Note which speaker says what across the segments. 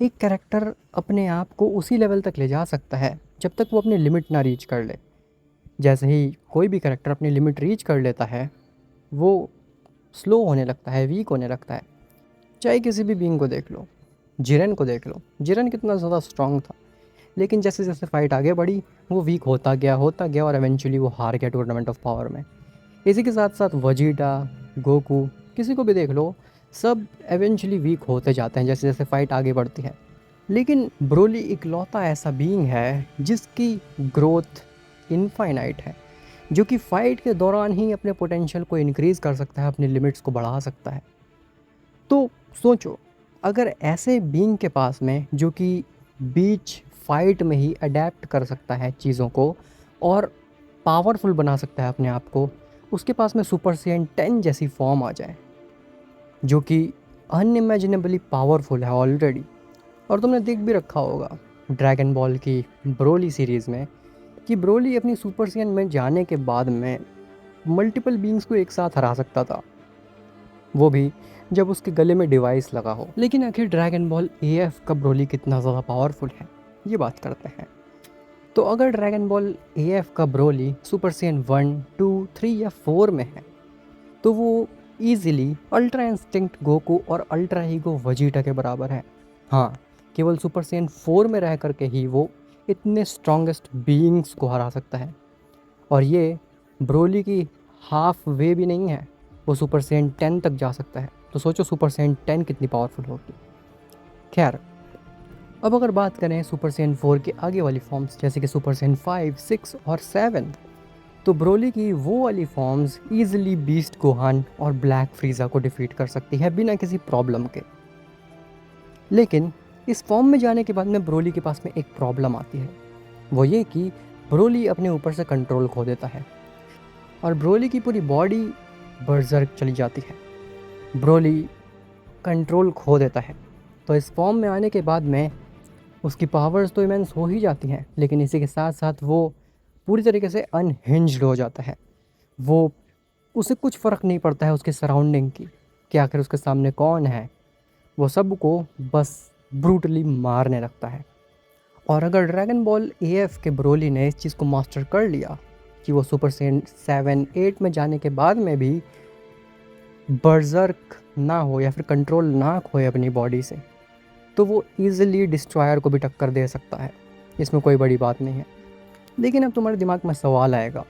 Speaker 1: एक कैरेक्टर अपने आप को उसी लेवल तक ले जा सकता है जब तक वो अपनी लिमिट ना रीच कर ले। जैसे ही कोई भी कैरेक्टर अपनी लिमिट रीच कर लेता है, वो स्लो होने लगता है, वीक होने लगता है। चाहे किसी भी बीइंग को देख लो, जिरेन को देख लो, जिरेन कितना ज़्यादा स्ट्रॉन्ग था, लेकिन जैसे जैसे फाइट आगे बढ़ी वो वीक होता गया और एवेंचुअली वो हार गया टूर्नामेंट ऑफ पावर में। इसी के साथ साथ वजीटा, गोकू, किसी को भी देख लो, सब एवेंचुअली वीक होते जाते हैं जैसे जैसे फाइट आगे बढ़ती है। लेकिन ब्रोली इकलौता ऐसा बीइंग है जिसकी ग्रोथ इनफाइनाइट है, जो कि फ़ाइट के दौरान ही अपने पोटेंशियल को इंक्रीज़ कर सकता है, अपनी लिमिट्स को बढ़ा सकता है। तो सोचो, अगर ऐसे बीइंग के पास में जो कि बीच फाइट में ही अडेप्ट कर सकता है चीज़ों को और पावरफुल बना सकता है अपने आप को, उसके पास में सुपर सैयन 10 जैसी फॉर्म आ जाए जो कि अनइमेजिनेबली पावरफुल है ऑलरेडी। और तुमने देख भी रखा होगा ड्रैगन बॉल की ब्रोली सीरीज़ में कि ब्रोली अपनी सुपर सैयन में जाने के बाद में मल्टीपल बीइंग्स को एक साथ हरा सकता था, वो भी जब उसके गले में डिवाइस लगा हो। लेकिन आखिर ड्रैगन बॉल एएफ का ब्रोली कितना ज़्यादा पावरफुल है, ये बात करते हैं। तो अगर ड्रैगन बॉल एएफ का ब्रोली सुपर सैयन 1, 2, 3 या 4 में है, तो वो ईजिली अल्ट्रा इंस्टिंक्ट गोकू और अल्ट्रा ईगो वजीटा के बराबर है। हाँ, केवल सुपर सैयन 4 में रह करके ही वो इतने स्ट्रॉन्गेस्ट बीइंग्स को हरा सकता है। और ये ब्रोली की हाफ वे भी नहीं है, वो सुपर सैयन 10 तक जा सकता है। तो सोचो सुपर सैयन 10 कितनी पावरफुल होगी। खैर, अब अगर बात करें सुपर सैयन 4 के आगे वाली फॉर्म्स जैसे कि सुपर सैयन 5, 6 और 7, तो ब्रोली की वो वाली फॉर्म्स ईजिली बीस्ट गोहान और ब्लैक फ्रीज़ा को डिफीट कर सकती है बिना किसी प्रॉब्लम के। लेकिन इस फॉर्म में जाने के बाद में ब्रोली के पास में एक प्रॉब्लम आती है, वो ये कि ब्रोली अपने ऊपर से कंट्रोल खो देता है और ब्रोली की पूरी बॉडी बर्जर्क चली जाती है। ब्रोली कंट्रोल खो देता है, तो इस फॉर्म में आने के बाद में उसकी पावर्स तो इमेंस हो ही जाती हैं, लेकिन इसी के साथ साथ वो पूरी तरीके से अनहिंज्ड हो जाता है। वो उसे कुछ फ़र्क नहीं पड़ता है उसके सराउंडिंग की कि आखिर उसके सामने कौन है, वो सबको बस ब्रूटली मारने लगता है। और अगर ड्रैगन बॉल एएफ के ब्रोली ने इस चीज़ को मास्टर कर लिया कि वो सुपर सैयन 7, 8 में जाने के बाद में भी बर्जर्क ना हो या फिर कंट्रोल ना खोए अपनी बॉडी से, तो वो ईजिली डिस्ट्रॉयर को भी टक्कर दे सकता है। इसमें कोई बड़ी बात नहीं है। लेकिन अब तुम्हारे दिमाग में सवाल आएगा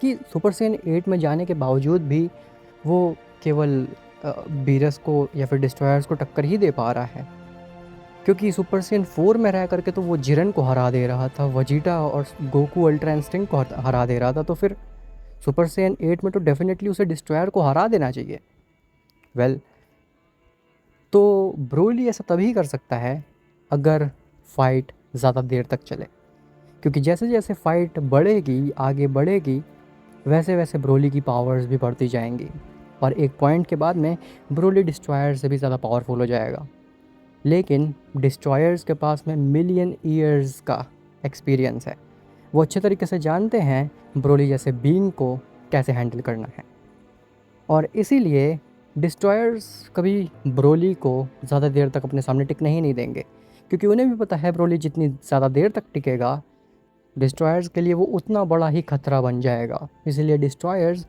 Speaker 1: कि सुपर सैयन 8 में जाने के बावजूद भी वो केवल बीरस को या फिर डिस्ट्रॉयर्स को टक्कर ही दे पा रहा है, क्योंकि सुपर सैयन 4 में रह करके तो वो जिरन को हरा दे रहा था, वजीटा और गोकू अल्ट्रा इंस्टिंक्ट को हरा दे रहा था, तो फिर सुपर सैयन 8 में तो डेफिनेटली उसे डिस्ट्रॉयर को हरा देना चाहिए। वेल, तो ब्रोली ऐसा तभी कर सकता है अगर फाइट ज़्यादा देर तक चले, क्योंकि जैसे जैसे फाइट बढ़ेगी, आगे बढ़ेगी, वैसे वैसे ब्रोली की पावर्स भी बढ़ती जाएंगी और एक पॉइंट के बाद में ब्रोली डिस्ट्रॉयर से भी ज़्यादा पावरफुल हो जाएगा। लेकिन डिस्ट्रॉयर्स के पास में मिलियन ईयर्स का एक्सपीरियंस है, वो अच्छे तरीके से जानते हैं ब्रोली जैसे बीइंग को कैसे हैंडल करना है। और इसीलिए डिस्ट्रॉयर्स कभी ब्रोली को ज़्यादा देर तक अपने सामने टिकने ही नहीं देंगे, क्योंकि उन्हें भी पता है ब्रोली जितनी ज़्यादा देर तक टिकेगा, डिस्ट्रॉयर्स के लिए वो उतना बड़ा ही खतरा बन जाएगा। इसीलिए डिस्ट्रॉयर्स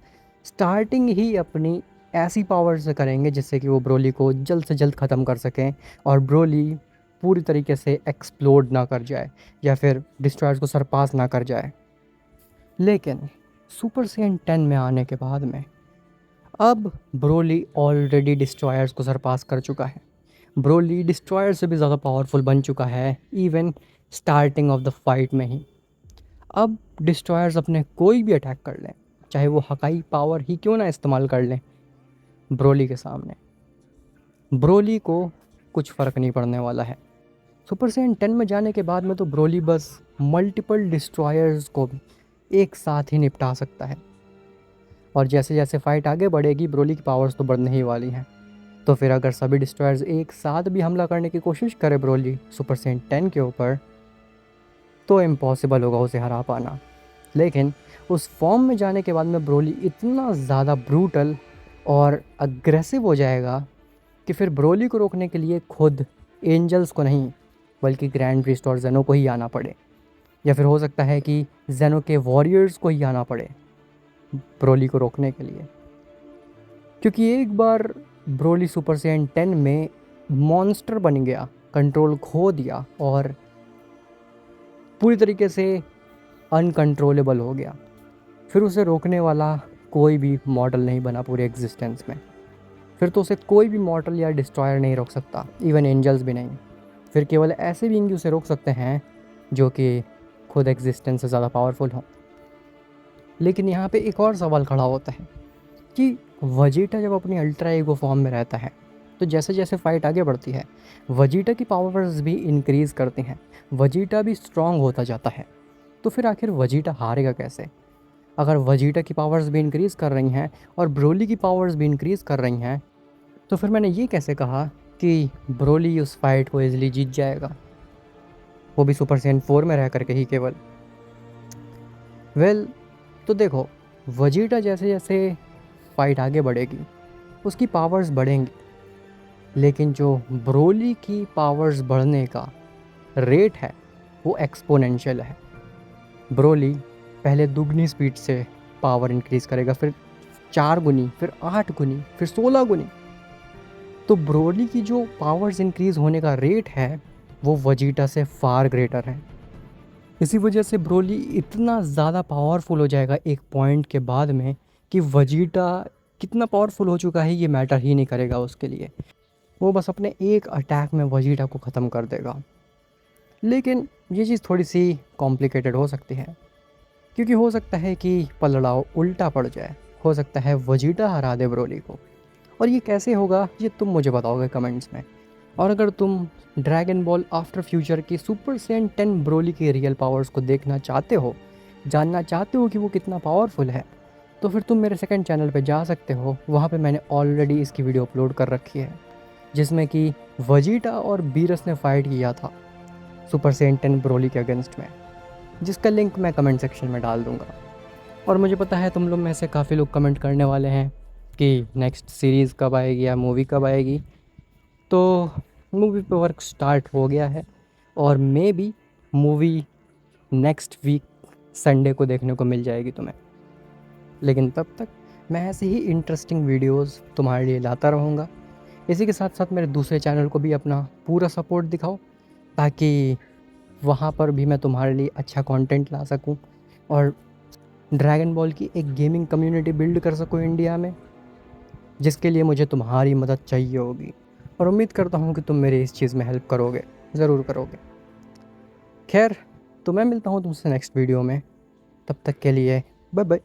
Speaker 1: स्टार्टिंग ही अपनी ऐसी पावर से करेंगे जिससे कि वो ब्रोली को जल्द से जल्द ख़त्म कर सकें और ब्रोली पूरी तरीके से एक्सप्लोड ना कर जाए या फिर डिस्ट्रॉयर्स को सरपास ना कर जाए। लेकिन सुपर सैयन 10 में आने के बाद में अब ब्रोली ऑलरेडी डिस्ट्रॉयर्स को सरपास कर चुका है। ब्रोली डिस्ट्रॉयर से भी ज़्यादा पावरफुल बन चुका है, even starting of the fight में ही। अब डिस्ट्रॉयर्स अपने कोई भी अटैक कर लें, चाहे वो हकाई पावर ही क्यों ना इस्तेमाल कर लें, ब्रोली के सामने ब्रोली को कुछ फ़र्क नहीं पड़ने वाला है। सुपर सैयन 10 में जाने के बाद में तो ब्रोली बस मल्टीपल डिस्ट्रॉयर्स को एक साथ ही निपटा सकता है। और जैसे जैसे फाइट आगे बढ़ेगी ब्रोली की पावर्स तो बढ़ने ही वाली हैं। तो फिर अगर सभी डिस्ट्रॉयर्स एक साथ भी हमला करने की कोशिश करे ब्रोली सुपर सैयन 10 के ऊपर, तो इम्पॉसिबल होगा उसे हरा पाना। लेकिन उस फॉर्म में जाने के बाद में ब्रोली इतना ज़्यादा ब्रूटल और अग्रेसिव हो जाएगा कि फिर ब्रोली को रोकने के लिए खुद एंजल्स को नहीं बल्कि ग्रैंड प्रीस्ट और जेनो को ही आना पड़े, या फिर हो सकता है कि जेनो के वॉरियर्स को ही आना पड़े ब्रोली को रोकने के लिए। क्योंकि एक बार ब्रोली सुपर सैयन 10 में मॉन्स्टर बन गया, कंट्रोल खो दिया और पूरी तरीके से अनकंट्रोलेबल हो गया, फिर उसे रोकने वाला कोई भी मॉडल नहीं बना पूरे एग्जिस्टेंस में। फिर तो उसे कोई भी मॉडल या डिस्ट्रॉयर नहीं रोक सकता, इवन एंजल्स भी नहीं। फिर केवल ऐसे बीइंग उसे रोक सकते हैं जो कि खुद एग्जिस्टेंस से ज़्यादा पावरफुल हों। लेकिन यहाँ पे एक और सवाल खड़ा होता है कि वजीटा जब अपनी अल्ट्रा ईगो फॉर्म में रहता है तो जैसे जैसे फाइट आगे बढ़ती है वजीटा की पावर्स भी इंक्रीज़ करती हैं, वजीटा भी स्ट्रांग होता जाता है। तो फिर आखिर वजीटा हारेगा कैसे? अगर वजीटा की पावर्स भी इंक्रीज़ कर रही हैं और ब्रोली की पावर्स भी इंक्रीज़ कर रही हैं, तो फिर मैंने ये कैसे कहा कि ब्रोली उस फाइट को इजीली जीत जाएगा, वो भी सुपर सैयन 4 में रह करके ही केवल? तो देखो, वजीटा जैसे जैसे फाइट आगे बढ़ेगी उसकी पावर्स बढ़ेंगी, लेकिन जो ब्रोली की पावर्स बढ़ने का रेट है वो एक्सपोनेंशियल है। ब्रोली पहले दुगनी स्पीड से पावर इंक्रीज़ करेगा, फिर 4 गुनी, फिर 8 गुनी, फिर 16 गुनी। तो ब्रोली की जो पावर्स इंक्रीज़ होने का रेट है वो वजीटा से फार ग्रेटर है। इसी वजह से ब्रोली इतना ज़्यादा पावरफुल हो जाएगा एक पॉइंट के बाद में कि वजीटा कितना पावरफुल हो चुका है ये मैटर ही नहीं करेगा उसके लिए। वो बस अपने एक अटैक में वजीटा को ख़त्म कर देगा। लेकिन ये चीज़ थोड़ी सी कॉम्प्लिकेटेड हो सकती है, क्योंकि हो सकता है कि पलड़ाव उल्टा पड़ जाए, हो सकता है वजीटा हरा दे ब्रोली को। और ये कैसे होगा ये तुम मुझे बताओगे कमेंट्स में। और अगर तुम ड्रैगन बॉल आफ्टर फ्यूचर की सुपर सैयन 10 ब्रोली की रियल पावर्स को देखना चाहते हो, जानना चाहते हो कि वो कितना पावरफुल है, तो फिर तुम मेरे सेकंड चैनल पे जा सकते हो। वहाँ पे मैंने ऑलरेडी इसकी वीडियो अपलोड कर रखी है जिसमें कि वजीटा और बीरस ने फाइट किया था सुपर सैयन 10 ब्रोली के अगेंस्ट में, जिसका लिंक मैं कमेंट सेक्शन में डाल दूँगा। और मुझे पता है तुम लोग में से काफ़ी लोग कमेंट करने वाले हैं कि नेक्स्ट सीरीज़ कब आएगी या मूवी कब आएगी। तो मूवी पे वर्क स्टार्ट हो गया है और maybe movie next week Sunday को देखने को मिल जाएगी तुम्हें। लेकिन तब तक मैं ऐसे ही इंटरेस्टिंग वीडियोस तुम्हारे लिए लाता रहूँगा। इसी के साथ साथ मेरे दूसरे चैनल को भी अपना पूरा सपोर्ट दिखाओ, ताकि वहाँ पर भी मैं तुम्हारे लिए अच्छा कंटेंट ला सकूँ और ड्रैगन बॉल की एक गेमिंग कम्युनिटी बिल्ड कर सकूँ इंडिया में, जिसके लिए मुझे तुम्हारी मदद चाहिए होगी। और उम्मीद करता हूँ कि तुम मेरी इस चीज़ में हेल्प करोगे, ज़रूर करोगे। खैर, तो मैं मिलता हूँ तुमसे नेक्स्ट वीडियो में, तब तक के लिए बाय बाय।